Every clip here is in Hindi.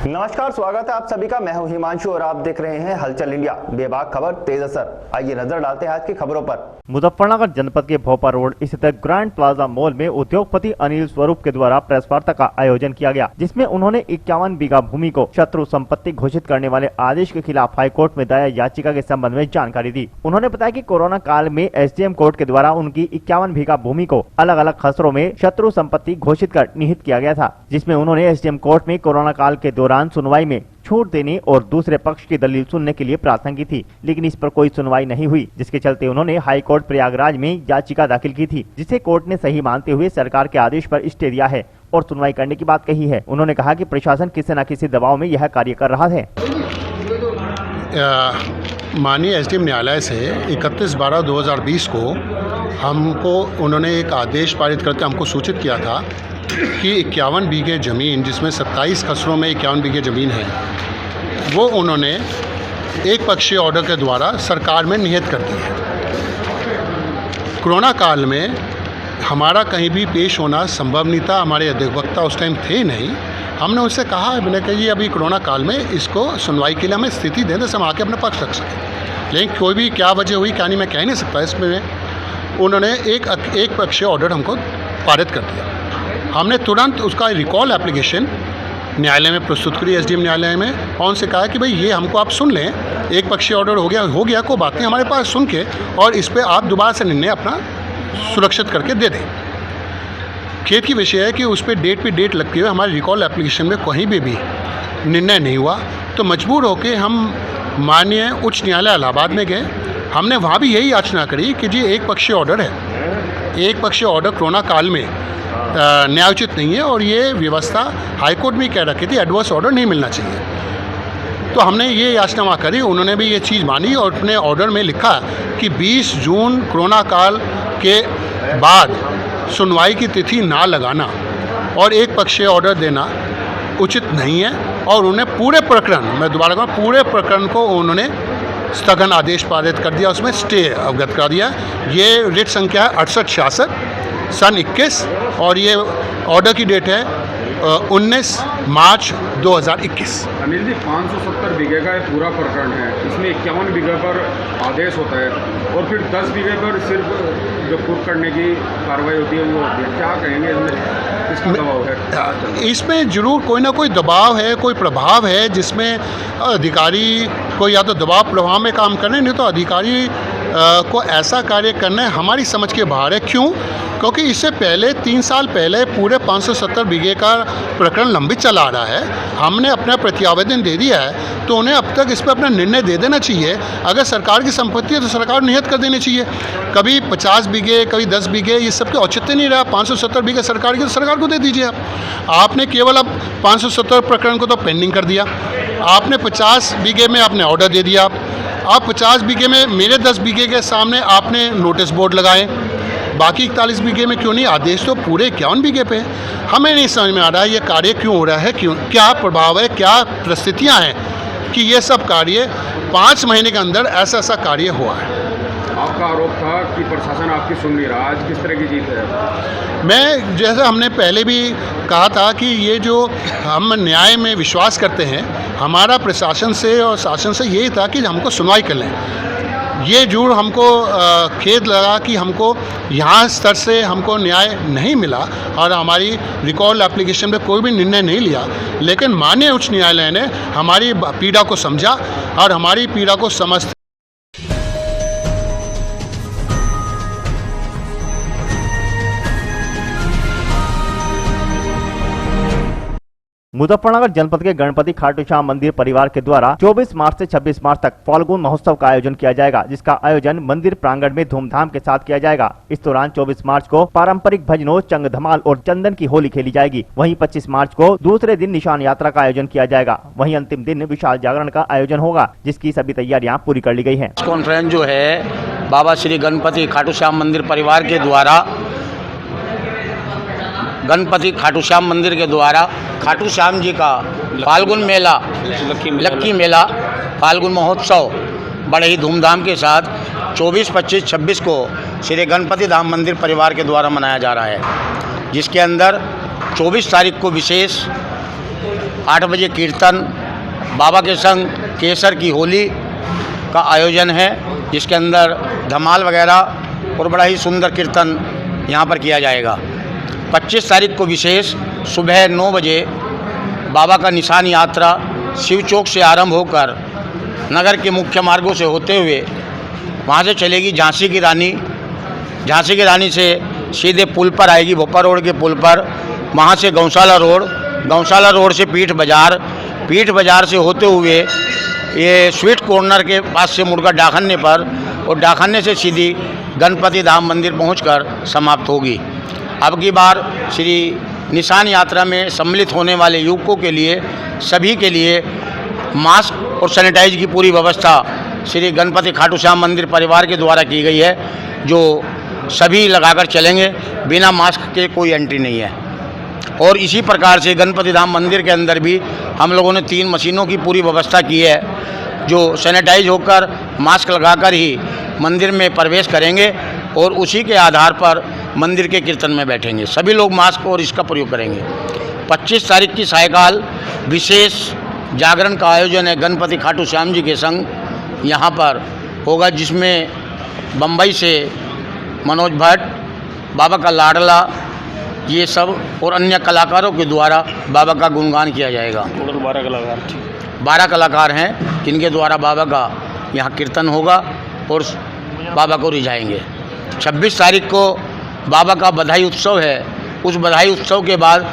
नमस्कार, स्वागत है आप सभी का। मैं हूं हिमांशु और आप देख रहे हैं हलचल इंडिया। बेबाक खबर तेज असर। आइए नजर डालते हैं आज की खबरों पर। मुजफ्फरनगर जनपद के भोपा रोड स्थित ग्रैंड प्लाजा मॉल में उद्योगपति अनिल स्वरूप के द्वारा प्रेस वार्ता का आयोजन किया गया, जिसमें उन्होंने 51 बीघा भूमि को शत्रु संपत्ति घोषित करने वाले आदेश के खिलाफ हाईकोर्ट में दायर याचिका के संबंध में जानकारी दी। उन्होंने बताया कि कोरोना काल में एसडीएम कोर्ट के द्वारा उनकी 51 बीघा भूमि को अलग अलग खसरों में शत्रु संपत्ति घोषित कर निहित किया गया था, जिसमें उन्होंने एसडीएम कोर्ट में कोरोना काल के दौरान सुनवाई में छूट देने और दूसरे पक्ष की दलील सुनने के लिए प्रार्थना की थी, लेकिन इस पर कोई सुनवाई नहीं हुई, जिसके चलते उन्होंने हाई कोर्ट प्रयागराज में याचिका दाखिल की थी, जिसे कोर्ट ने सही मानते हुए सरकार के आदेश पर स्टे दिया है और सुनवाई करने की बात कही है। उन्होंने कहा कि प्रशासन किसी न किसी दबाव में यह कार्य कर रहा है। माननीय एसडीएम न्यायालय से 31/12/2020 को हमको उन्होंने एक आदेश पारित करके हमको सूचित किया था कि 51 बीघे ज़मीन, जिसमें 27 खसरों में 51 बीघे ज़मीन है, वो उन्होंने एक पक्षीय ऑर्डर के द्वारा सरकार में निहित कर दी है। कोरोना काल में हमारा कहीं भी पेश होना संभव नहीं था, हमारे अधिवक्ता उस टाइम थे नहीं। हमने उससे कहा, मैंने कहा जी अभी कोरोना काल में इसको सुनवाई के लिए हमें स्थिति दें तो हम आके अपने पक्ष रख सकें, लेकिन कोई भी क्या वजह हुई क्या नहीं मैं कह नहीं सकता। इसमें उन्होंने एक पक्षीय ऑर्डर हमको पारित कर दिया। हमने तुरंत उसका रिकॉल एप्लीकेशन न्यायालय में प्रस्तुत करी, एसडीएम न्यायालय में, और उनसे कहा कि भाई ये हमको आप सुन लें, एक पक्षीय ऑर्डर हो गया कोई बात नहीं, हमारे पास सुन के और इस पर आप दोबारा से निर्णय अपना सुरक्षित करके दे दें। खेद की विषय है कि उस पर डेट लगते हुए हमारे रिकॉल एप्लीकेशन में कहीं भी निर्णय नहीं हुआ, तो मजबूर होकर हम माननीय उच्च न्यायालय इलाहाबाद में गए। हमने वहाँ भी यही याचना करी कि जी एक पक्षीय ऑर्डर है, एक पक्षीय ऑर्डर कोरोना काल में न्यायोचित नहीं है और ये व्यवस्था हाईकोर्ट में कह रखी थी एडवर्स ऑर्डर नहीं मिलना चाहिए। तो हमने ये याचना वहाँ करी, उन्होंने भी ये चीज़ मानी और अपने ऑर्डर में लिखा कि 20 जून कोरोना काल के बाद सुनवाई की तिथि ना लगाना और एक पक्षीय ऑर्डर देना उचित नहीं है, और उन्हें पूरे प्रकरण, मैं दोबारा कहूँ, पूरे प्रकरण को उन्होंने स्थगन आदेश पारित कर दिया, उसमें स्टे अवगत कर दिया। ये रिट संख्या है 6866 सन 21 और ये ऑर्डर की डेट है 19 मार्च 2021। अनिल जी, 570 बीघे का पूरा प्रकरण है, इसमें 51 बीघे पर आदेश होता है और फिर 10 बीघे पर सिर्फ जो प्रूफ करने की कार्रवाई होती है वो होती है, क्या कहेंगे इसमें? इसका दबाव है? इसमें जरूर कोई ना कोई दबाव है, कोई प्रभाव है, जिसमें अधिकारी को या तो दबाव प्रभाव में काम करने, नहीं तो अधिकारी को ऐसा कार्य करना है हमारी समझ के बाहर है। क्यों? क्योंकि इससे पहले 3 साल पहले पूरे 570 बीघे का प्रकरण लंबित चला आ रहा है। हमने अपना प्रतिआवेदन दे दिया है, तो उन्हें अब तक इस पर अपना निर्णय दे देना चाहिए। अगर सरकार की संपत्ति है तो सरकार नियत कर देनी चाहिए। कभी 50 बीघे, कभी 10 बीघे, ये सब के औचित्य नहीं रहा। 570 बीघे सरकार की, तो सरकार को दे दीजिए। आपने केवल अब 570 प्रकरण को तो पेंडिंग कर दिया, आपने 50 बीघे में आपने ऑर्डर दे दिया। आप 50 बीघे में, मेरे 10 बीघे के सामने आपने नोटिस बोर्ड लगाए, बाकी 41 बीघे में क्यों नहीं? आदेश तो पूरे 51 बीघे पे है। हमें नहीं समझ में आ रहा है ये कार्य क्यों हो रहा है, क्यों, क्या प्रभाव है, क्या परिस्थितियाँ हैं कि ये सब कार्य 5 महीने के अंदर ऐसा कार्य हुआ है। आपका आरोप था कि प्रशासन आपकी सुन नहीं रहा, आज किस तरह की जीत है? मैं, जैसे हमने पहले भी कहा था कि ये जो हम न्याय में विश्वास करते हैं, हमारा प्रशासन से और शासन से यही था कि हमको सुनवाई कर लें। ये जरूर हमको खेद लगा कि हमको यहाँ स्तर से हमको न्याय नहीं मिला और हमारी रिकॉल एप्लीकेशन में कोई भी निर्णय नहीं लिया, लेकिन माननीय उच्च न्यायालय ने हमारी पीड़ा को समझा और हमारी पीड़ा को समझते मुजफ्फरनगर जनपद के गणपति खाटू श्याम मंदिर परिवार के द्वारा 24 मार्च से 26 मार्च तक फाल्गुन महोत्सव का आयोजन किया जाएगा, जिसका आयोजन मंदिर प्रांगण में धूमधाम के साथ किया जाएगा। इस दौरान 24 मार्च को पारंपरिक भजनों, चंग धमाल और चंदन की होली खेली जाएगी। वहीं 25 मार्च को दूसरे दिन निशान यात्रा का आयोजन किया जाएगा। वहीं अंतिम दिन विशाल जागरण का आयोजन होगा, जिसकी सभी तैयारियां पूरी कर ली गई है। कॉन्फ्रेंस जो है बाबा श्री गणपति खाटू श्याम मंदिर परिवार के द्वारा, गणपति खाटू श्याम मंदिर के द्वारा खाटू श्याम जी का फाल्गुन मेला, लक्की मेला, फाल्गुन महोत्सव बड़े ही धूमधाम के साथ 24, 25, 26 को श्री गणपति धाम मंदिर परिवार के द्वारा मनाया जा रहा है, जिसके अंदर 24 तारीख को विशेष 8 बजे कीर्तन, बाबा के संग केसर की होली का आयोजन है, जिसके अंदर धमाल वगैरह और बड़ा ही सुंदर कीर्तन यहाँ पर किया जाएगा। 25 तारीख को विशेष सुबह 9 बजे बाबा का निशान यात्रा शिव चौक से आरंभ होकर नगर के मुख्य मार्गों से होते हुए वहाँ से चलेगी झांसी की रानी। झांसी की रानी से सीधे पुल पर आएगी, भोपाल रोड के पुल पर, वहाँ से गौशाला रोड से पीठ बाज़ार से होते हुए ये स्वीट कॉर्नर के पास से मुड़कर डाकखाने पर, और डाकखाने से सीधी गणपति धाम मंदिर पहुंचकर समाप्त होगी। अब की बार श्री निशान यात्रा में सम्मिलित होने वाले युवकों के लिए, सभी के लिए मास्क और सैनिटाइज की पूरी व्यवस्था श्री गणपति खाटू श्याम मंदिर परिवार के द्वारा की गई है, जो सभी लगाकर चलेंगे। बिना मास्क के कोई एंट्री नहीं है। और इसी प्रकार से गणपति धाम मंदिर के अंदर भी हम लोगों ने 3 मशीनों की पूरी व्यवस्था की है, जो सैनिटाइज होकर मास्क लगाकर ही मंदिर में प्रवेश करेंगे और उसी के आधार पर मंदिर के कीर्तन में बैठेंगे। सभी लोग मास्क और इसका प्रयोग करेंगे। 25 तारीख की सायकाल विशेष जागरण का आयोजन है गणपति खाटू श्याम जी के संग यहाँ पर होगा, जिसमें बम्बई से मनोज भट्ट, बाबा का लाडला, ये सब और अन्य कलाकारों के द्वारा बाबा का गुणगान किया जाएगा। 12 कलाकार हैं जिनके द्वारा बाबा का यहाँ कीर्तन होगा और बाबा को रिझाएंगे। 26 तारीख को बाबा का बधाई उत्सव है। उस बधाई उत्सव के बाद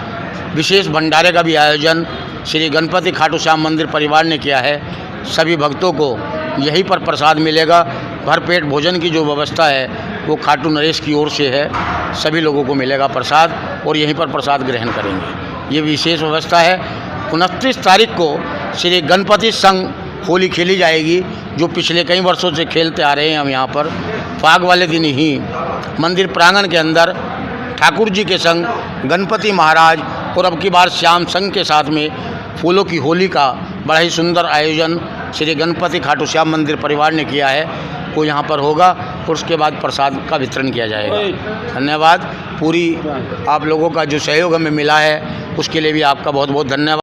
विशेष भंडारे का भी आयोजन श्री गणपति खाटू श्याम मंदिर परिवार ने किया है। सभी भक्तों को यहीं पर प्रसाद मिलेगा। भरपेट भोजन की जो व्यवस्था है वो खाटू नरेश की ओर से है। सभी लोगों को मिलेगा प्रसाद और यहीं पर प्रसाद ग्रहण करेंगे। ये विशेष व्यवस्था है। 29 तारीख को श्री गणपति संग होली खेली जाएगी, जो पिछले कई वर्षों से खेलते आ रहे हैं हम यहाँ पर। फाग वाले दिन ही मंदिर प्रांगण के अंदर ठाकुर जी के संग गणपति महाराज और अब की बार श्याम संघ के साथ में फूलों की होली का बड़ा ही सुंदर आयोजन श्री गणपति खाटू श्याम मंदिर परिवार ने किया है, वो यहाँ पर होगा और उसके बाद प्रसाद का वितरण किया जाएगा। धन्यवाद। पूरी आप लोगों का जो सहयोग हमें मिला है उसके लिए भी आपका बहुत बहुत धन्यवाद।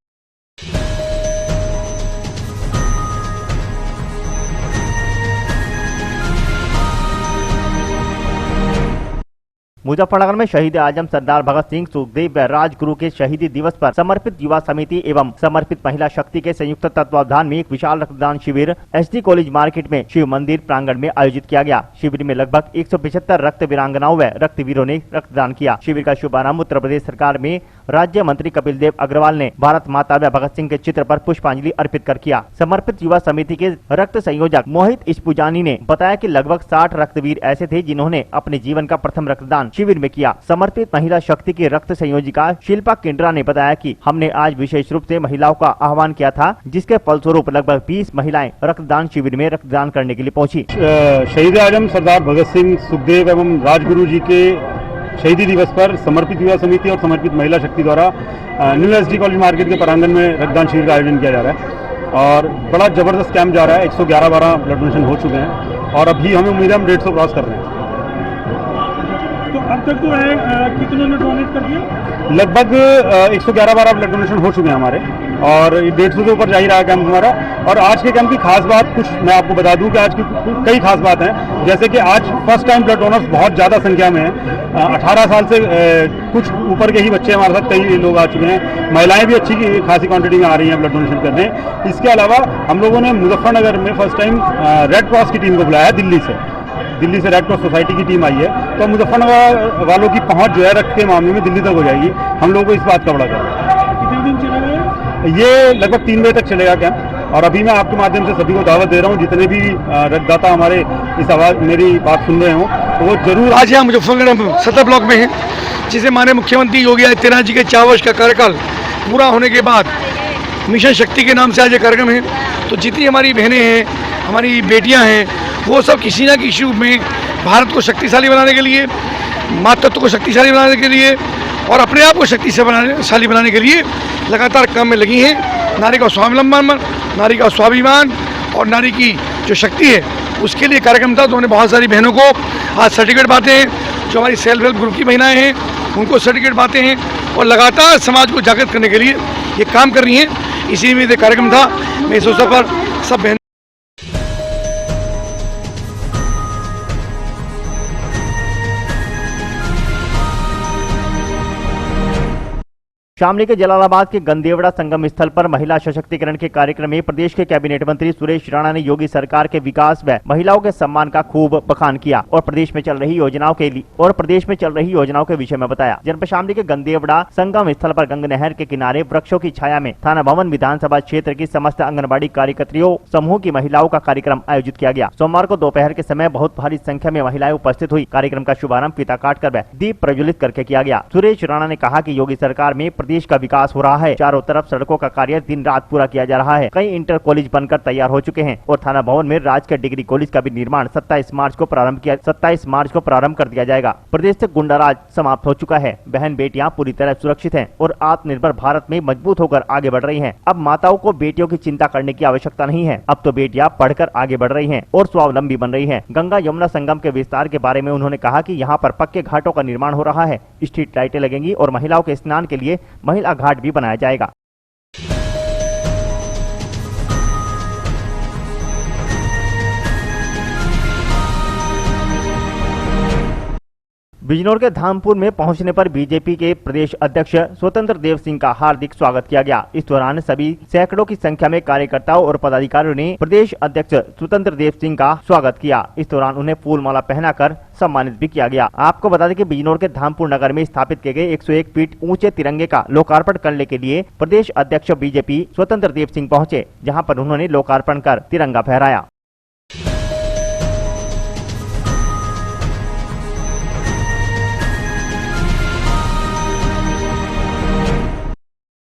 मुजफ्फरनगर में शहीद आजम सरदार भगत सिंह, सुखदेव व राजगुरु के शहीदी दिवस पर समर्पित युवा समिति एवं समर्पित महिला शक्ति के संयुक्त तत्वावधान में एक विशाल रक्तदान शिविर एसडी कॉलेज मार्केट में शिव मंदिर प्रांगण में आयोजित किया गया। शिविर में लगभग 175 रक्त वीरांगनाओं व रक्तवीरों ने रक्तदान किया। शिविर का शुभारंभ उत्तर प्रदेश सरकार में राज्य मंत्री कपिल देव अग्रवाल ने भारत माता व भगत सिंह के चित्र पर पुष्पांजलि अर्पित कर किया। समर्पित युवा समिति के रक्त संयोजक मोहित इस्पुजानी ने बताया कि लगभग 60 रक्तवीर ऐसे थे जिन्होंने अपने जीवन का प्रथम रक्तदान शिविर में किया। समर्पित महिला शक्ति की रक्त संयोजिका शिल्पा किंड्रा ने बताया कि हमने आज विशेष रूप से महिलाओं का आह्वान किया था, जिसके फलस्वरूप लगभग 20 महिलाएं रक्तदान शिविर में रक्तदान करने के लिए पहुंची। शहीद आजम सरदार भगत सिंह, सुखदेव एवं राजगुरु जी के शहीदी दिवस पर समर्पित युवा समिति और समर्पित महिला शक्ति द्वारा न्यू एसडी कॉलेज मार्केट के प्रांगण में रक्तदान शिविर का आयोजन किया जा रहा है और बड़ा जबरदस्त कैंप जा रहा है। 111 ब्लड डोनेशन हो चुके हैं और अभी हमें उम्मीद है हम 150 क्रॉस कर रहे हैं। तो अब तक तो है कितने ने डोनेट कर दिया? लगभग 111 ब्लड डोनेशन हो चुके हैं हमारे और 150 के ऊपर जा ही रहा है कैंप हमारा। और आज के कैंप की खास बात कुछ मैं आपको बता दूं कि आज की कई खास बात हैं, जैसे कि आज फर्स्ट टाइम ब्लड डोनर्स बहुत ज़्यादा संख्या में हैं। 18 साल से कुछ ऊपर के ही बच्चे हमारे साथ कई लोग आ चुके हैं। महिलाएं भी अच्छी खासी क्वांटिटी में आ रही हैं ब्लड डोनेशन करने। इसके अलावा हम लोगों ने मुजफ्फरनगर में फर्स्ट टाइम रेड क्रॉस की टीम को बुलाया है। दिल्ली से रेड क्रॉस सोसाइटी की टीम आई है, तो मुजफ्फरनगर वालों की पहुंच जो है रक्त के मामले में दिल्ली तक हो जाएगी। हम लोगों को इस बात का बड़ा गर्व है। कितने दिन चलेगा ये? लगभग 3 बजे तक चलेगा कैंप। और अभी मैं आपके माध्यम से सभी को दावत दे रहा हूँ, जितने भी रक्तदाता हमारे इस आवाज़ मेरी बात सुन रहे हों तो वो जरूर। आज यहाँ मुजफ्फरनगर 7 ब्लॉक में है, जिसे माननीय मुख्यमंत्री योगी आदित्यनाथ जी के 4 वर्ष का कार्यकाल पूरा होने के बाद मिशन शक्ति के नाम से आज ये कार्यक्रम है। तो जितनी हमारी बहनें हैं, हमारी बेटियां हैं, वो सब किसी न किसी रूप में भारत को शक्तिशाली बनाने के लिए, मातृत्व को शक्तिशाली बनाने के लिए और अपने आप को शक्तिशाली बनाने के लिए लगातार काम में लगी हैं। नारी का स्वावलंबन, नारी का स्वाभिमान और नारी की जो शक्ति है उसके लिए कार्यक्रम था। तो उन्होंने बहुत सारी बहनों को आज सर्टिफिकेट बांटे हैं। जो हमारी सेल्फ हेल्प ग्रुप की महिलाएँ हैं उनको सर्टिफिकेट बांटे हैं और लगातार समाज को जागृत करने के लिए ये काम कर रही हैं। इसी में ये कार्यक्रम था। मैं इस अवसर पर सब बहन शामली के जलालाबाद के गंदेवड़ा संगम स्थल पर महिला सशक्तिकरण के कार्यक्रम में प्रदेश के कैबिनेट मंत्री सुरेश राणा ने योगी सरकार के विकास व महिलाओं के सम्मान का खूब बखान किया और प्रदेश में चल रही योजनाओं के विषय में बताया। जनपद शामली के गंदेवड़ा संगम स्थल पर गंगा नहर के किनारे वृक्षों की छाया में थाना भवन विधानसभा क्षेत्र की समस्त आंगनबाड़ी कार्यकर्तियों समूह की महिलाओं का कार्यक्रम आयोजित किया गया। सोमवार को दोपहर के समय बहुत भारी संख्या में महिलाएं उपस्थित हुई। कार्यक्रम का शुभारंभ फीता काटकर व दीप प्रज्वलित करके किया गया। सुरेश राणा ने कहा कि योगी सरकार में प्रदेश का विकास हो रहा है। चारों तरफ सड़कों का कार्य दिन रात पूरा किया जा रहा है। कई इंटर कॉलेज बनकर तैयार हो चुके हैं और थाना भवन में राजकीय डिग्री कॉलेज का भी निर्माण 27 मार्च को प्रारंभ कर दिया जाएगा। प्रदेश से गुंडाराज समाप्त हो चुका है। बहन बेटियां पूरी तरह सुरक्षित हैं और आत्मनिर्भर भारत में मजबूत होकर आगे बढ़ रही हैं। अब माताओं को बेटियों की चिंता करने की आवश्यकता नहीं है। अब तो बेटियां पढ़कर आगे बढ़ रही हैं और स्वावलंबी बन रही हैं। गंगा यमुना संगम के विस्तार के बारे में उन्होंने कहा कि यहाँ पर पक्के घाटों का निर्माण हो रहा है। स्ट्रीट लाइटें लगेंगी और महिलाओं के स्नान के लिए महिला घाट भी बनाया जाएगा। बिजनौर के धामपुर में पहुंचने पर बीजेपी के प्रदेश अध्यक्ष स्वतंत्र देव सिंह का हार्दिक स्वागत किया गया। इस दौरान सभी सैकड़ों की संख्या में कार्यकर्ताओं और पदाधिकारियों ने प्रदेश अध्यक्ष स्वतंत्र देव सिंह का स्वागत किया। इस दौरान उन्हें फूल माला पहनाकर सम्मानित भी किया गया। आपको बता दें कि बिजनौर के धामपुर नगर में स्थापित किए गए 101 फीट ऊंचे तिरंगे का लोकार्पण करने के लिए प्रदेश अध्यक्ष बीजेपी स्वतंत्र देव सिंह पहुंचे, जहां पर उन्होंने लोकार्पण कर तिरंगा फहराया।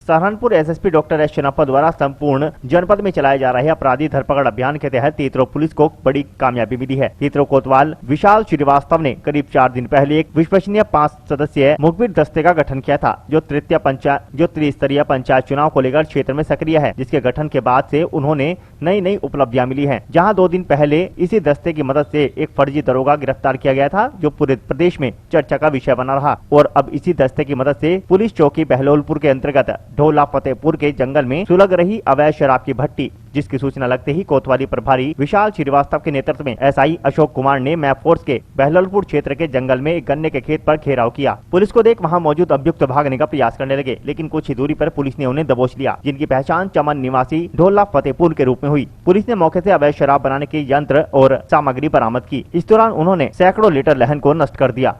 सहारनपुर एसएसपी डॉक्टर एस शनप्पा द्वारा संपूर्ण जनपद में चलाए जा रहे अपराधी धरपकड़ अभियान के तहत तीतरो पुलिस को बड़ी कामयाबी मिली है। तीतरो कोतवाल विशाल श्रीवास्तव ने करीब 4 दिन पहले एक विश्वसनीय 5 सदस्यीय मुखबिर दस्ते का गठन किया था, जो त्रिस्तरीय पंचायत चुनाव को लेकर क्षेत्र में सक्रिय है, जिसके गठन के बाद से उन्होंने नई उपलब्धियां मिली है। जहाँ 2 दिन पहले इसी दस्ते की मदद से एक फर्जी दरोगा गिरफ्तार किया गया था, जो पूरे प्रदेश में चर्चा का विषय बना रहा। और अब इसी दस्ते की मदद से पुलिस चौकी बहलोलपुर के अंतर्गत ढोला फतेहपुर के जंगल में सुलग रही अवैध शराब की भट्टी, जिसकी सूचना लगते ही कोतवाली प्रभारी विशाल श्रीवास्तव के नेतृत्व में एसआई अशोक कुमार ने मैप फोर्स के बहलोलपुर क्षेत्र के जंगल में एक गन्ने के खेत पर घेराव किया। पुलिस को देख वहां मौजूद अभियुक्त भागने का प्रयास करने लगे, लेकिन कुछ ही दूरी पर पुलिस ने उन्हें दबोच लिया, जिनकी पहचान चमन निवासी ढोला फतेहपुर के रूप में हुई। पुलिस ने मौके से अवैध शराब बनाने के यंत्र और सामग्री बरामद की। इस दौरान उन्होंने सैकड़ों लीटर लहन को नष्ट कर दिया।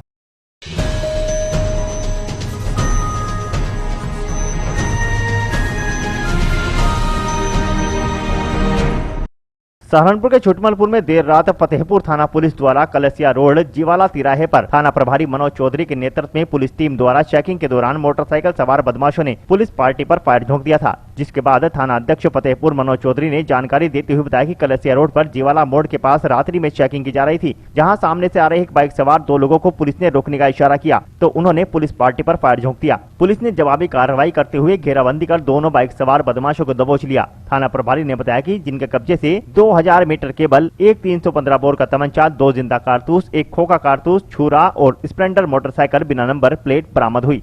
सहारनपुर के छुटमलपुर में देर रात फतेहपुर थाना पुलिस द्वारा कलसिया रोड जीवाला तिराहे पर थाना प्रभारी मनोज चौधरी के नेतृत्व में पुलिस टीम द्वारा चेकिंग के दौरान मोटरसाइकिल सवार बदमाशों ने पुलिस पार्टी पर फायर झोंक दिया था, जिसके बाद थाना अध्यक्ष फतेहपुर मनोज चौधरी ने जानकारी देते हुए बताया कि कलसिया रोड पर जीवाला मोड़ के पास रात्रि में चेकिंग की जा रही थी, जहां सामने से आ रहे एक बाइक सवार 2 लोगों को पुलिस ने रोकने का इशारा किया तो उन्होंने पुलिस पार्टी पर फायर झोंक दिया। पुलिस ने जवाबी कार्रवाई करते हुए घेराबंदी कर दोनों बाइक सवार बदमाशों को दबोच लिया। थाना प्रभारी ने बताया कि जिनके कब्जे से 2000 मीटर केबल, एक 315 बोर का तमंचा, 2 जिंदा कारतूस, एक खोखा कारतूस, छुरा और स्प्लेंडर मोटरसाइकिल बिना नंबर प्लेट बरामद हुई।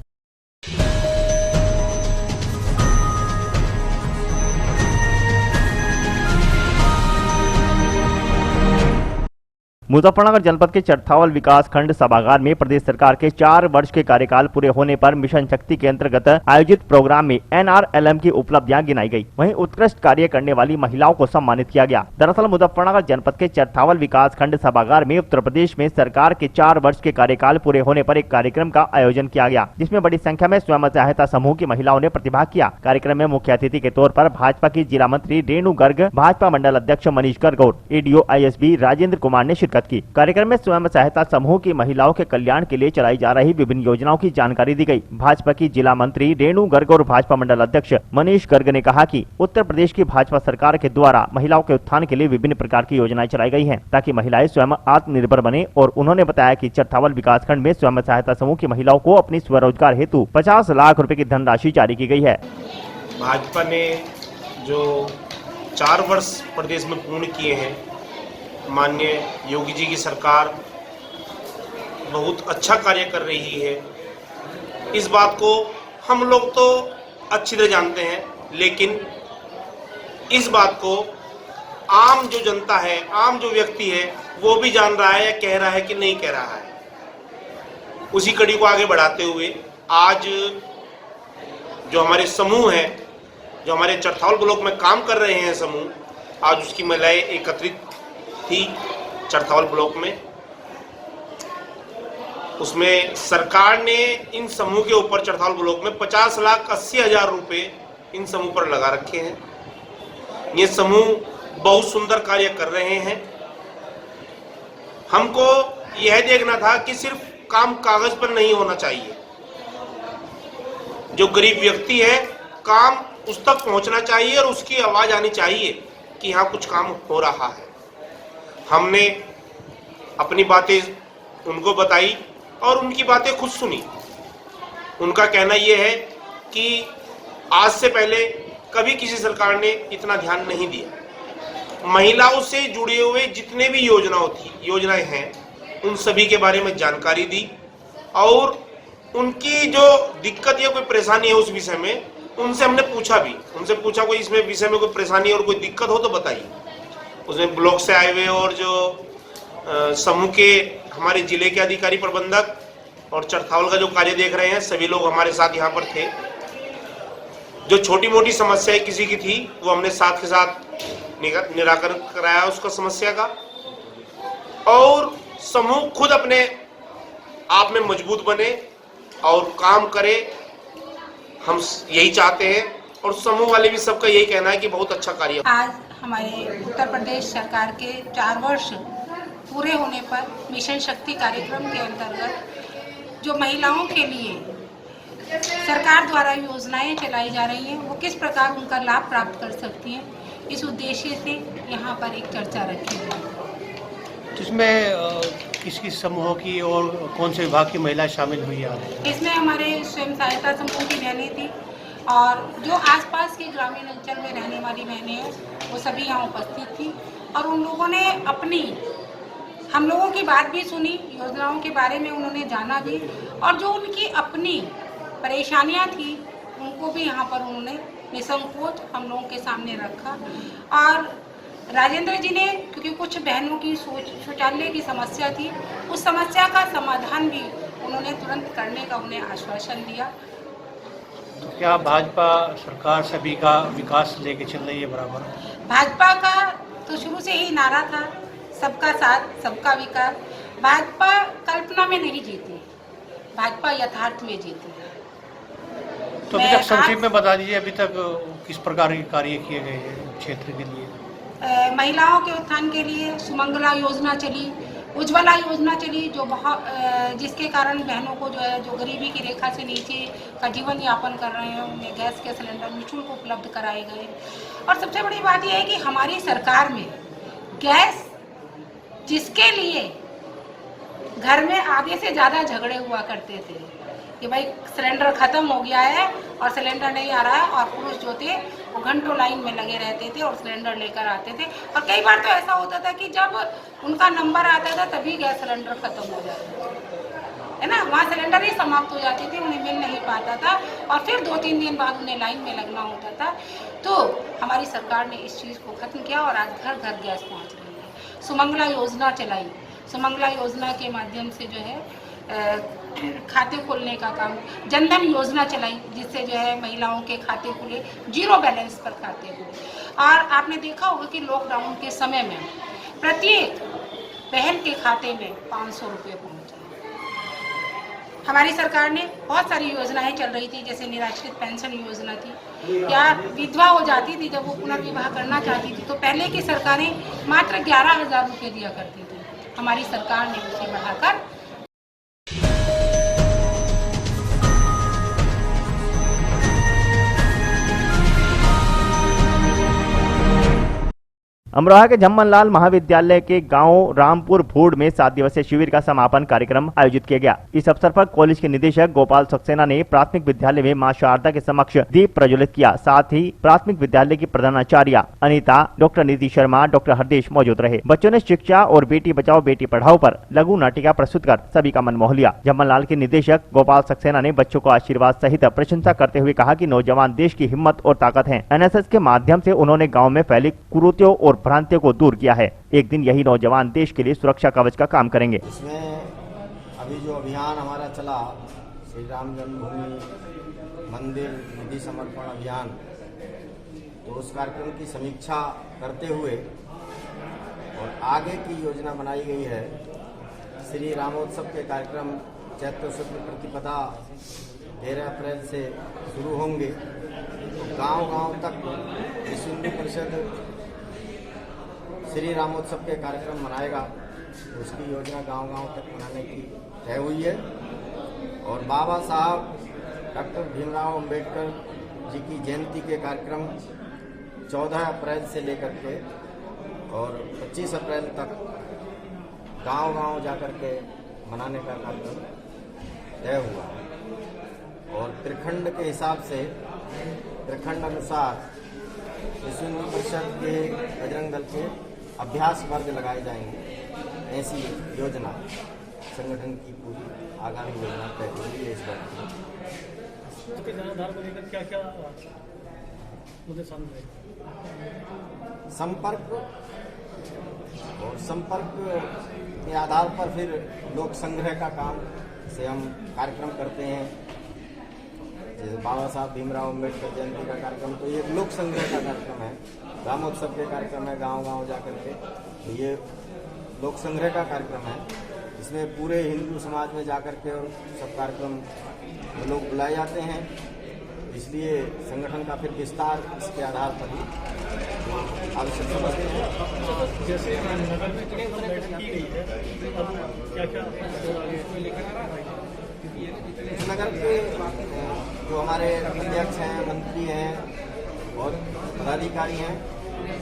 मुजफ्फरनगर जनपद के चरथावल विकास खंड सभागार में प्रदेश सरकार के 4 वर्ष के कार्यकाल पूरे होने पर मिशन शक्ति के अंतर्गत आयोजित प्रोग्राम में NRLM की उपलब्धियां गिनाई गई। वहीं उत्कृष्ट कार्य करने वाली महिलाओं को सम्मानित किया गया। दरअसल मुजफ्फरनगर जनपद के चरथावल विकास खंड सभागार में उत्तर प्रदेश में सरकार के 4 वर्ष के कार्यकाल पूरे होने पर एक कार्यक्रम का आयोजन किया गया, जिसमें बड़ी संख्या में स्वयं सहायता समूह की महिलाओं ने प्रतिभाग किया। कार्यक्रम में मुख्य अतिथि के तौर पर भाजपा की जिला मंत्री रेणु गर्ग, भाजपा मंडल अध्यक्ष मनीष गर्ग और ADO ISB राजेंद्र कुमार ने शिरकत की। कार्यक्रम में स्वयं सहायता समूह की महिलाओं के कल्याण के लिए चलाई जा रही विभिन्न योजनाओं की जानकारी दी गई। भाजपा की जिला मंत्री रेणु गर्ग और भाजपा मंडल अध्यक्ष मनीष गर्ग ने कहा कि उत्तर प्रदेश की भाजपा सरकार के द्वारा महिलाओं के उत्थान के लिए विभिन्न प्रकार की योजनाएं चलाई गई हैं, ताकि महिलाएं स्वयं आत्मनिर्भर बने। और उन्होंने बताया कि चरथावल विकास खंड में स्वयं सहायता समूह की महिलाओं को अपनी स्वरोजगार हेतु 50 लाख रुपए की धनराशि जारी की गई है। भाजपा ने जो 4 वर्ष प्रदेश में पूर्ण किए हैं, माननीय योगी जी की सरकार बहुत अच्छा कार्य कर रही है। इस बात को हम लोग तो अच्छी तरह जानते हैं, लेकिन इस बात को आम जो जनता है, आम जो व्यक्ति है, वो भी जान रहा है या कह रहा है कि नहीं कह रहा है। उसी कड़ी को आगे बढ़ाते हुए आज जो हमारे समूह हैं, जो हमारे चरथावल ब्लॉक में काम कर रहे हैं समूह, आज उसकी महिलाएं एकत्रित थी चरथावल ब्लॉक में। उसमें सरकार ने इन समूह के ऊपर चरथावल ब्लॉक में 50,80,000 रुपए इन समूह पर लगा रखे हैं। ये समूह बहुत सुंदर कार्य कर रहे हैं। हमको यह देखना था कि सिर्फ काम कागज पर नहीं होना चाहिए, जो गरीब व्यक्ति है काम उस तक पहुंचना चाहिए और उसकी आवाज आनी चाहिए कि यहाँ कुछ काम हो रहा है। हमने अपनी बातें उनको बताई और उनकी बातें खुद सुनी। उनका कहना यह है कि आज से पहले कभी किसी सरकार ने इतना ध्यान नहीं दिया। महिलाओं से जुड़े हुए जितने भी योजनाएं हैं, उन सभी के बारे में जानकारी दी और उनकी जो दिक्कत या कोई परेशानी है उस विषय में उनसे हमने पूछा भी। उनसे पूछा कोई इसमें विषय में कोई परेशानी और कोई दिक्कत हो तो बताइए। उसमें ब्लॉक से आए हुए और जो समूह के हमारे जिले के अधिकारी प्रबंधक और चरथावल का जो कार्य देख रहे हैं, सभी लोग हमारे साथ यहाँ पर थे। जो छोटी मोटी समस्याएं किसी की थी वो हमने साथ के साथ निराकरण कराया उसका समस्या का, और समूह खुद अपने आप में मजबूत बने और काम करे, हम यही चाहते हैं। और समूह वाले भी सबका यही कहना है कि बहुत अच्छा कार्य। आज हमारे उत्तर प्रदेश सरकार के 4 वर्ष पूरे होने पर मिशन शक्ति कार्यक्रम के अंतर्गत जो महिलाओं के लिए सरकार द्वारा योजनाएं चलाई जा रही हैं, वो किस प्रकार उनका लाभ प्राप्त कर सकती हैं, इस उद्देश्य से यहाँ पर एक चर्चा रखी गई, जिसमें किस किस समूहों की और कौन से विभाग की महिलाएं शामिल हुई है। इसमें हमारे स्वयं सहायता समूह की बहनें थी और जो आसपास के ग्रामीण अंचल में रहने वाली बहनें हैं वो सभी यहाँ उपस्थित थी। और उन लोगों ने हम लोगों की बात भी सुनी, योजनाओं के बारे में उन्होंने जाना भी, और जो उनकी अपनी परेशानियाँ थी उनको भी यहाँ पर उन्होंने निसंकोच हम लोगों के सामने रखा। और राजेंद्र जी ने, क्योंकि कुछ बहनों की शौचालय की समस्या थी, उस समस्या का समाधान भी उन्होंने तुरंत करने का उन्हें आश्वासन दिया। तो क्या भाजपा सरकार सभी का विकास लेके चल रही है बराबर? भाजपा का तो शुरू से ही नारा था, सबका साथ सबका विकास। भाजपा कल्पना में नहीं जीती, भाजपा यथार्थ में जीती है। तो अभी तक संक्षेप में बता दीजिए, अभी तक किस प्रकार के कार्य किए गए हैं क्षेत्र के लिए? महिलाओं के उत्थान के लिए सुमंगला योजना चली, उज्ज्वला योजना चली, जो जिसके कारण बहनों को जो है जो गरीबी की रेखा से नीचे का जीवन यापन कर रहे हैं उन्हें गैस के सिलेंडर निःशुल्क उपलब्ध कराए गए। और सबसे बड़ी बात यह है कि हमारी सरकार में गैस, जिसके लिए घर में आधे से ज़्यादा झगड़े हुआ करते थे कि भाई सिलेंडर ख़त्म हो गया है और सिलेंडर नहीं आ रहा है, और पुरुष जो थे वो घंटों लाइन में लगे रहते थे और सिलेंडर लेकर आते थे। और कई बार तो ऐसा होता था कि जब उनका नंबर आता था तभी गैस सिलेंडर ख़त्म हो जाता है ना, वहाँ सिलेंडर ही समाप्त हो जाते थे, उन्हें मिल नहीं पाता था और फिर 2-3 दिन बाद उन्हें लाइन में लगना होता था। तो हमारी सरकार ने इस चीज़ को ख़त्म किया और आज घर घर गैस पहुँच रही है। सुमंगला योजना चलाई, सुमंगला योजना के माध्यम से जो है खाते खोलने का काम, जनधन योजना चलाई जिससे जो है महिलाओं के खाते खुले, 0 बैलेंस पर खाते खुले। और आपने देखा होगा कि लॉकडाउन के समय में प्रत्येक बहन के खाते में 500 रुपये पहुँचे। हमारी सरकार ने बहुत सारी योजनाएं चल रही थी, जैसे निराश्रित पेंशन योजना थी, या विधवा हो जाती थी जब वो पुनर्विवाह करना चाहती थी तो पहले की सरकारें मात्र 11,000 रुपये दिया करती थी। हमारी सरकार ने उसे बढ़ाकर अमरोहा के झम्मनलाल महाविद्यालय के गांव रामपुर भूड में 7 दिवसीय शिविर का समापन कार्यक्रम आयोजित किया गया। इस अवसर पर कॉलेज के निदेशक गोपाल सक्सेना ने प्राथमिक विद्यालय में मां शारदा के समक्ष दीप प्रज्वलित किया। साथ ही प्राथमिक विद्यालय की प्रधानाचार्य अनीता, डॉक्टर नीति शर्मा, डॉक्टर हरदेश मौजूद रहे। बच्चों ने शिक्षा और बेटी बचाओ बेटी पढ़ाओ पर लघु नाटिका प्रस्तुत कर सभी का मन मोह लिया। झम्मनलाल के निदेशक गोपाल सक्सेना ने बच्चों को आशीर्वाद सहित प्रशंसा करते हुए कहा कि नौजवान देश की हिम्मत और ताकत हैं। एनएसएस के माध्यम से उन्होंने गाँव में फैली कुरीतियों और भ्रांतियों को दूर किया है। एक दिन यही नौजवान देश के लिए सुरक्षा कवच का काम करेंगे। इसमें अभी जो अभियान हमारा चला, श्री राम जन्मभूमि मंदिर निधि समर्पण अभियान, तो उस कार्यक्रम की समीक्षा करते हुए और आगे की योजना बनाई गई है। श्री रामोत्सव के कार्यक्रम चैत्र शुक्ल प्रतिपदा 13 अप्रैल से शुरू होंगे, तो गांव-गांव तक विश्व हिंदू परिषद श्री रामोत्सव के कार्यक्रम मनाएगा। उसकी योजना गांव-गांव तक मनाने की तय हुई है और बाबा साहब डॉक्टर भीमराव अंबेडकर जी की जयंती के कार्यक्रम 14 अप्रैल से लेकर के और 25 अप्रैल तक गांव-गांव जाकर के मनाने का कार्यक्रम तय हुआ है और त्रिखंड के हिसाब से त्रिखंड अनुसार विश्व हिंदू परिषद के बजरंग दल के अभ्यास वर्ग लगाए जाएंगे। ऐसी योजना संगठन की पूरी आगामी योजना तय हुई है। इस बात क्या मुद्दे सामने संपर्क और संपर्क के आधार पर फिर लोक संग्रह का काम से हम कार्यक्रम करते हैं। जैसे बाबा साहब भीमराव अंबेडकर जयंती का कार्यक्रम, तो ये लोक संग्रह का कार्यक्रम है। रामोत्सव के कार्यक्रम है गांव-गांव जाकर के, तो ये लोक संग्रह का कार्यक्रम है। इसमें पूरे हिंदू समाज में जाकर के और सब कार्यक्रम लोग बुलाए जाते हैं। इसलिए संगठन का फिर विस्तार इसके आधार पर ही आवश्यक समझते हैं। जैसे नगर में बैठक की गई है, अब क्या-क्या नगर के जो हमारे अध्यक्ष हैं, मंत्री हैं और पदाधिकारी हैं,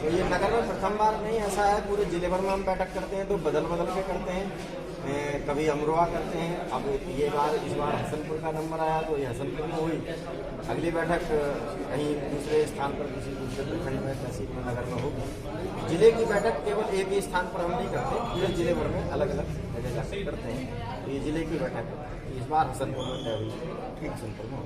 तो ये नगर में प्रथम बार नहीं ऐसा है। पूरे जिले भर में हम बैठक करते हैं तो बदल के करते हैं। कभी अमरोहा करते हैं। अब इस बार हसनपुर का नंबर आया तो ये हसनपुर में हुई। अगली बैठक कहीं दूसरे स्थान पर किसी दूसरे प्रखंड में, तहसील में, नगर में होगी। जिले की बैठक केवल एक ही स्थान पर हम नहीं करते, पूरे जिले भर में अलग अलग जगह जाकर करते हैं। तो ये जिले की बैठक इस बार हसनपुर में तय हुई। हसनपुर में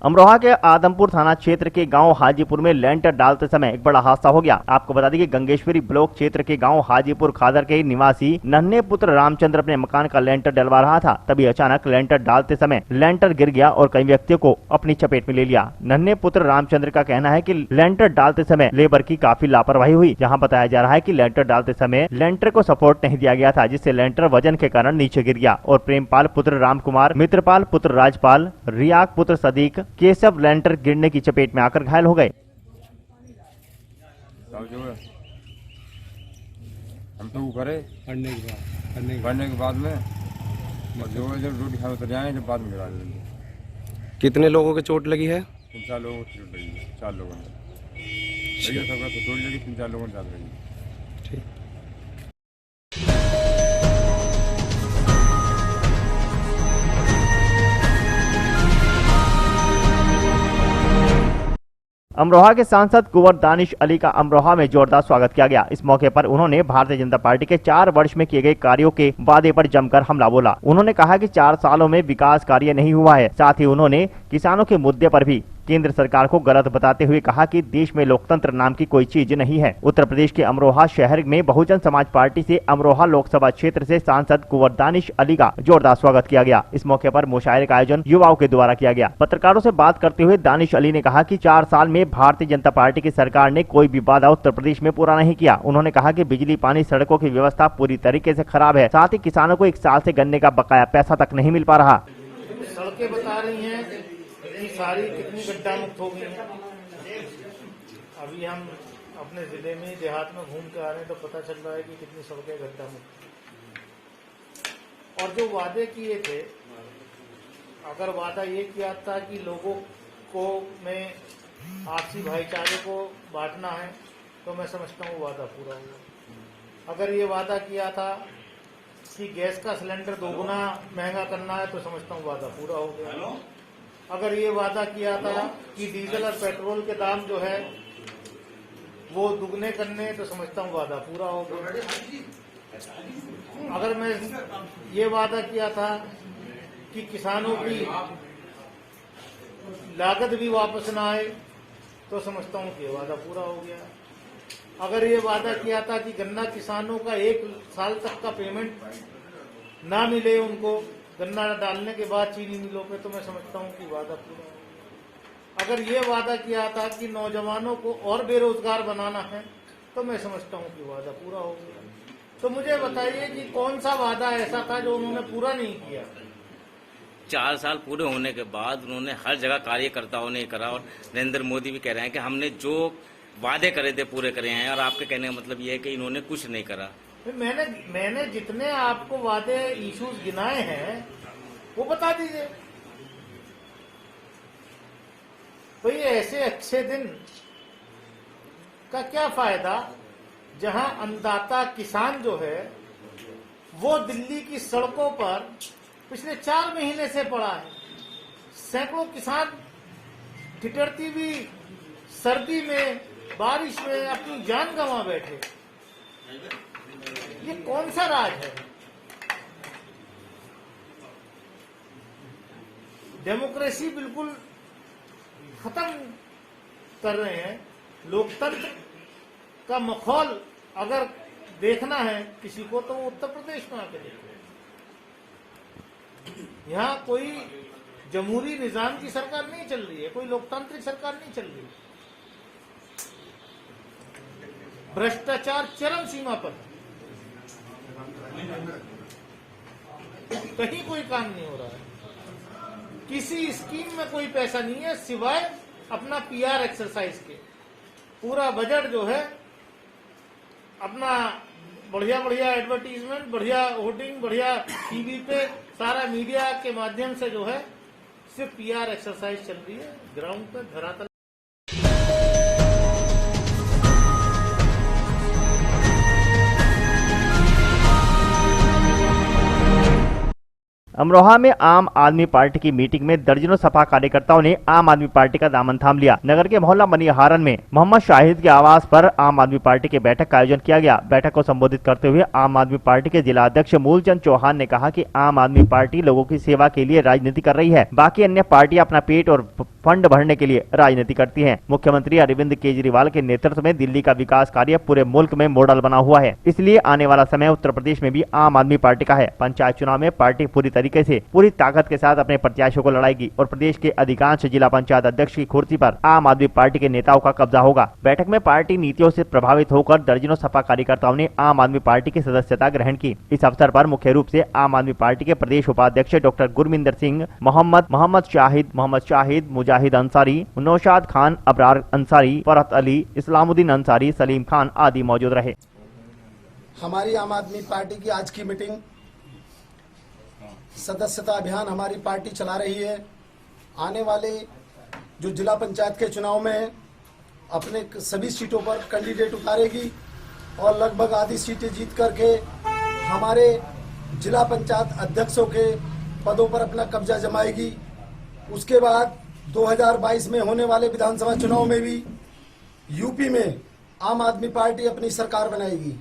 अमरोहा के आदमपुर थाना क्षेत्र के गांव हाजीपुर में लेंटर डालते समय एक बड़ा हादसा हो गया। आपको बता दें कि गंगेश्वरी ब्लॉक क्षेत्र के गांव हाजीपुर खादर के निवासी नन्हे पुत्र रामचंद्र अपने मकान का लेंटर डलवा रहा था। तभी अचानक लेंटर डालते समय लेंटर गिर गया और कई व्यक्तियों को अपनी चपेट में ले लिया। नन्हे पुत्र रामचंद्र का कहना है कि लेंटर डालते समय लेबर की काफी लापरवाही हुई। जहाँ बताया जा रहा है कि लेंटर डालते समय लेंटर को सपोर्ट नहीं दिया गया था, जिससे लेंटर वजन के कारण नीचे गिर गया और प्रेमपाल पुत्र रामकुमार, मित्रपाल पुत्र राजपाल, रियाक पुत्र सदीक, केशव लेंटर गिरने की चपेट में आकर घायल हो गए। हम तो करे पढ़ने के बाद में जो रोटी खाने उतर जाए, जब बाद में गिरा देंगे। कितने लोगों की चोट लगी है? 3-4 लोगों को चोट लगी है। 4 लोगों ने सबका तो चोट लगी, 3-4 लोगों ने ज्यादा लगी। ठीक। अमरोहा के सांसद कुंवर दानिश अली का अमरोहा में जोरदार स्वागत किया गया। इस मौके पर उन्होंने भारतीय जनता पार्टी के 4 वर्ष में किए गए कार्यों के वादे पर जमकर हमला बोला। उन्होंने कहा कि 4 सालों में विकास कार्य नहीं हुआ है। साथ ही उन्होंने किसानों के मुद्दे पर भी केंद्र सरकार को गलत बताते हुए कहा कि देश में लोकतंत्र नाम की कोई चीज नहीं है। उत्तर प्रदेश के अमरोहा शहर में बहुजन समाज पार्टी से अमरोहा लोकसभा क्षेत्र से सांसद कुंवर दानिश अली का जोरदार स्वागत किया गया। इस मौके पर मुशायरे का आयोजन युवाओं के द्वारा किया गया। पत्रकारों से बात करते हुए दानिश अली ने कहा कि 4 साल में भारतीय जनता पार्टी की सरकार ने कोई भी वादा उत्तर प्रदेश में पूरा नहीं किया। उन्होंने कहा कि बिजली, पानी, सड़कों की व्यवस्था पूरी तरीके से खराब है। साथ ही किसानों को 1 साल से गन्ने का बकाया पैसा तक नहीं मिल पा रहा। सड़कें बता रही हैं कि सारी कितनी गड्ढा मुक्त हो गई हैं। अभी हम अपने जिले में देहात में घूम के आ रहे हैं तो पता चल रहा है कि कितनी सड़कें गड्ढा मुक्त। और जो वादे किए थे, अगर वादा ये किया था कि लोगों को में आपसी भाईचारे को बांटना है, तो मैं समझता हूँ वादा पूरा हुआ। अगर ये वादा किया था कि गैस का सिलेंडर दोगुना महंगा करना है, तो समझता हूँ वादा पूरा हो गया। अगर ये वादा किया था कि डीजल और पेट्रोल के दाम जो है वो दुगने करने, तो समझता हूँ वादा पूरा हो गया। अगर मैं ये वादा किया था कि किसानों की लागत भी वापस ना आए, तो समझता हूँ कि वादा पूरा हो गया। अगर ये वादा किया था कि गन्ना किसानों का 1 साल तक का पेमेंट ना मिले उनको गन्ना डालने के बाद चीनी मिलों पे, तो मैं समझता हूँ कि वादा पूरा हो गया। अगर ये वादा किया था कि नौजवानों को और बेरोजगार बनाना है, तो मैं समझता हूँ कि वादा पूरा हो गया। तो मुझे बताइए कि कौन सा वादा ऐसा था जो उन्होंने पूरा नहीं किया। 4 साल पूरे होने के बाद उन्होंने हर जगह कार्यकर्ताओं ने करा, और नरेंद्र मोदी भी कह रहे हैं कि हमने जो वादे करे थे पूरे करे हैं, और आपके कहने का मतलब ये है कि इन्होंने कुछ नहीं करा। मैंने जितने आपको वादे इश्यूज गिनाए हैं वो बता दीजिए। तो ये ऐसे अच्छे दिन का क्या फायदा जहां अन्नदाता किसान जो है वो दिल्ली की सड़कों पर पिछले 4 महीने से पड़ा है। सैकड़ों किसान ठिठुरती हुई सर्दी में, बारिश में अपनी जान गंवा बैठे। ये कौन सा राज है? डेमोक्रेसी बिल्कुल खत्म कर रहे हैं। लोकतंत्र का माहौल अगर देखना है किसी को, तो वो उत्तर प्रदेश में आके देखे। यहाँ कोई जमहूरी निजाम की सरकार नहीं चल रही है, कोई लोकतांत्रिक सरकार नहीं चल रही। भ्रष्टाचार चरम सीमा पर, कहीं कोई काम नहीं हो रहा है। किसी स्कीम में कोई पैसा नहीं है सिवाय अपना पीआर एक्सरसाइज के। पूरा बजट जो है अपना बढ़िया बढ़िया एडवर्टीजमेंट, बढ़िया होर्डिंग, बढ़िया टीवी पे, सारा मीडिया के माध्यम से जो है सिर्फ पीआर एक्सरसाइज चल रही है। ग्राउंड पे धरातल अमरोहा में आम आदमी पार्टी की मीटिंग में दर्जनों सपा कार्यकर्ताओं ने आम आदमी पार्टी का दामन थाम लिया। नगर के मोहल्ला मनिहारन में मोहम्मद शाहिद के आवास पर आम आदमी पार्टी के बैठक का आयोजन किया गया। बैठक को संबोधित करते हुए आम आदमी पार्टी के जिला अध्यक्ष मूलचंद चौहान ने कहा कि आम आदमी पार्टी लोगों की सेवा के लिए राजनीति कर रही है, बाकी अन्य पार्टियां अपना पेट और फंड भरने के लिए राजनीति करती हैं। मुख्यमंत्री अरविंद केजरीवाल के नेतृत्व में दिल्ली का विकास कार्य पूरे मुल्क में मॉडल बना हुआ है, इसलिए आने वाला समय उत्तर प्रदेश में भी आम आदमी पार्टी का है। पंचायत चुनाव में पार्टी पूरी तरीके से पूरी ताकत के साथ अपने प्रत्याशियों को लड़ाएगी और प्रदेश के अधिकांश जिला पंचायत अध्यक्ष की कुर्सी पर आम आदमी पार्टी के नेताओं का कब्जा होगा। बैठक में पार्टी नीतियों से प्रभावित होकर दर्जनों सपा कार्यकर्ताओं ने आम आदमी पार्टी की सदस्यता ग्रहण की। इस अवसर पर मुख्य रूप से आम आदमी पार्टी के प्रदेश उपाध्यक्ष डॉक्टर गुरमिंदर सिंह, मोहम्मद शाहिद, मुजाहिद अंसारी, नौशाद खान, अबरार अंसारी, फरहत अली, इस्लामुद्दीन अंसारी, सलीम खान आदि मौजूद रहे। हमारी आम आदमी पार्टी की आज की मीटिंग सदस्यता अभियान हमारी पार्टी चला रही है। आने वाले जो जिला पंचायत के चुनाव में अपने सभी सीटों पर कैंडिडेट उतारेगी और लगभग आधी सीटें जीत करके हमारे जिला पंचायत अध्यक्षों के पदों पर अपना कब्जा जमाएगी। उसके बाद 2022 में होने वाले विधानसभा चुनाव में भी यूपी में आम आदमी पार्टी अपनी सरकार बनाएगी।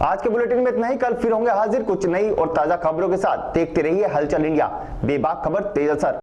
आज के बुलेटिन में इतना ही। कल फिर होंगे हाजिर कुछ नई और ताजा खबरों के साथ। देखते रहिए हलचल इंडिया, बेबाक खबर तेज असर।